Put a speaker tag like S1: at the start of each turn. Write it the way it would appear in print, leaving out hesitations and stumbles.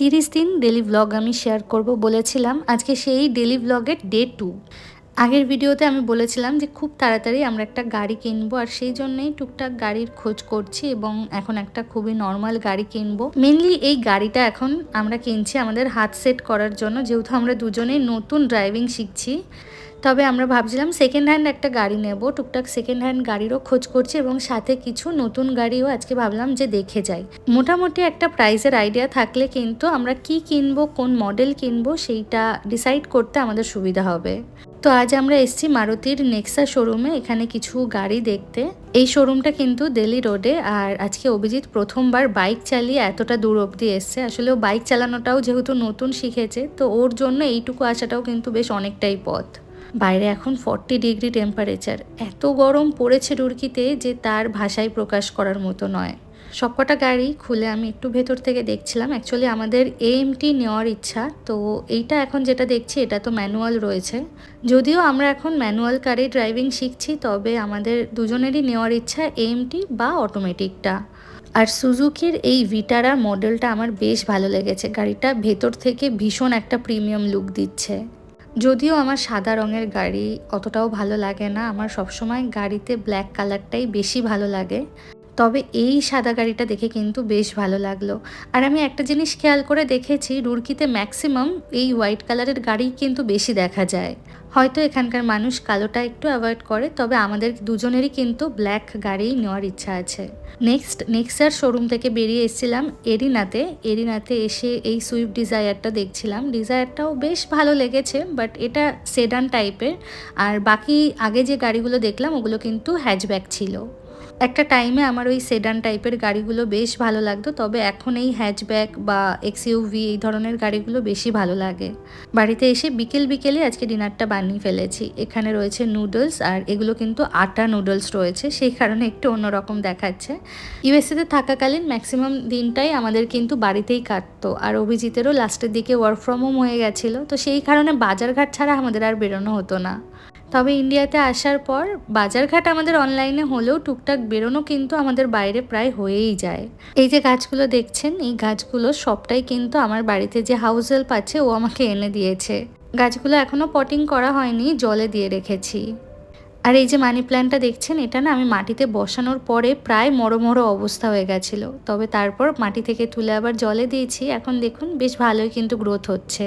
S1: 30 দিন daily blog আমি share করব বলেছিলাম, আজকে সেই ডেলি ব্লগের ডে 2। আগের ভিডিওতে আমি বলেছিলাম যে খুব তাড়াতাড়ি আমরা একটা গাড়ি কিনবো, আর সেই জন্যই টুকটাক গাড়ির খোঁজ করছি এবং এখন একটা খুবই নর্মাল গাড়ি কিনবো। মেনলি এই গাড়িটা এখন আমরা কিনছি আমাদের হাত সেট করার জন্য, যেহেতু আমরা দুজনেই নতুন ড্রাইভিং শিখছি। তবে আমরা ভাবছিলাম সেকেন্ড হ্যান্ড একটা গাড়ি নেব, টুকটাক সেকেন্ড হ্যান্ড গাড়িরও খোঁজ করছি এবং সাথে কিছু নতুন গাড়িও আজকে ভাবলাম যে দেখে যাই। মোটামুটি একটা প্রাইসের আইডিয়া থাকলে কিন্তু আমরা কি কিনবো, কোন মডেল কিনবো সেইটা ডিসাইড করতে আমাদের সুবিধা হবে। তো আজ আমরা এসেছি মারুতির নেক্সা শোরুমে, এখানে কিছু গাড়ি দেখতে। এই শোরুমটা কিন্তু দিল্লি রোডে, আর আজকে অভিজিৎ প্রথমবার বাইক চালিয়ে এতটা দূর অবধি এসছে। আসলে ও বাইক চালানোটাও যেহেতু নতুন শিখেছে, তো ওর জন্য এইটুকু আসাটাও কিন্তু বেশ অনেকটাই পথ। বাইরে এখন 40 ডিগ্রি টেম্পারেচার, এত গরম পড়েছে রুরকিতে যে তার ভাষায় প্রকাশ করার মতো নয়। সবকটা গাড়ি খুলে আমি একটু ভেতর থেকে দেখছিলাম। অ্যাকচুয়ালি আমাদের এএমটি নেওয়ার ইচ্ছা, তো এইটা এখন যেটা দেখছি এটা তো ম্যানুয়াল রয়েছে। যদিও আমরা এখন ম্যানুয়াল কারে ড্রাইভিং শিখছি, তবে আমাদের দুজনেরই নেওয়ার ইচ্ছা এএমটি বা অটোমেটিকটা। আর সুজুকির এই ভিটারা মডেলটা আমার বেশ ভালো লেগেছে। গাড়িটা ভেতর থেকে ভীষণ একটা প্রিমিয়াম লুক দিচ্ছে। যদিও আমার সাদা রঙের গাড়ি অতটাও ভালো লাগে না, আমার সবসময় গাড়িতে ব্ল্যাক কালারটাই বেশি ভালো লাগে। তবে এই সাদা গাড়িটা দেখে কিন্তু বেশ ভালো লাগলো। আর আমি একটা জিনিস খেয়াল করে দেখেছি, রুরকিতে ম্যাক্সিমাম এই হোয়াইট কালারের গাড়ি কিন্তু বেশি দেখা যায়। হয়তো এখানকার মানুষ কালোটা একটু অ্যাভয়েড করে, তবে আমাদের দুজনেরই কিন্তু ব্ল্যাক গাড়ি নেওয়ার ইচ্ছা আছে। নেক্সার শোরুম থেকে বেরিয়ে এসেছিলাম এরিনাতে এসে এই সুইফট ডিজায়ারটা দেখছিলাম। ডিজায়ারটাও বেশ ভালো লেগেছে, বাট এটা সেডান টাইপের। আর বাকি আগে যে গাড়িগুলো দেখলাম ওগুলো কিন্তু হ্যাচব্যাক ছিল। একটা টাইমে আমার ওই সেডান টাইপের গাড়িগুলো বেশ ভালো লাগতো, তবে এখন এই হ্যাচব্যাক বা এক্সইউভি এই ধরনের গাড়িগুলো বেশি ভালো লাগে। বাড়িতে এসে বিকেলে আজকে ডিনারটা বানিয়ে ফেলেছি। এখানে রয়েছে নুডলস, আর এগুলো কিন্তু আটা নুডলস রয়েছে, সেই কারণে একটু অন্যরকম দেখাচ্ছে। ইউএসএতে থাকাকালীন ম্যাক্সিমাম দিনটাই আমাদের কিন্তু বাড়িতেই কাটতো, আর অভিজিতেরও লাস্টের দিকে ওয়ার্ক ফ্রম হোম হয়ে গেছিলো, তো সেই কারণে বাজারঘাট ছাড়া আমাদের আর বেরোনো হতো না। তবে ইন্ডিয়াতে আসার পর বাজারঘাট আমাদের অনলাইনে হলেও টুকটাক বেরোনো কিন্তু আমাদের বাইরে প্রায় হয়েই যায়। এই যে গাছগুলো দেখছেন, এই গাছগুলো সবটাই কিন্তু আমার বাড়িতে যে হাউস হেল্প আছে ও আমাকে এনে দিয়েছে। গাছগুলো এখনও পটিং করা হয়নি, জলে দিয়ে রেখেছি। আর এই যে মানি প্ল্যান্টটা দেখছেন, এটা না আমি মাটিতে বসানোর পরে প্রায় মরো অবস্থা হয়ে গেছিলো, তবে তারপর মাটি থেকে তুলে আবার জলে দিয়েছি। এখন দেখুন বেশ ভালোই কিন্তু গ্রোথ হচ্ছে।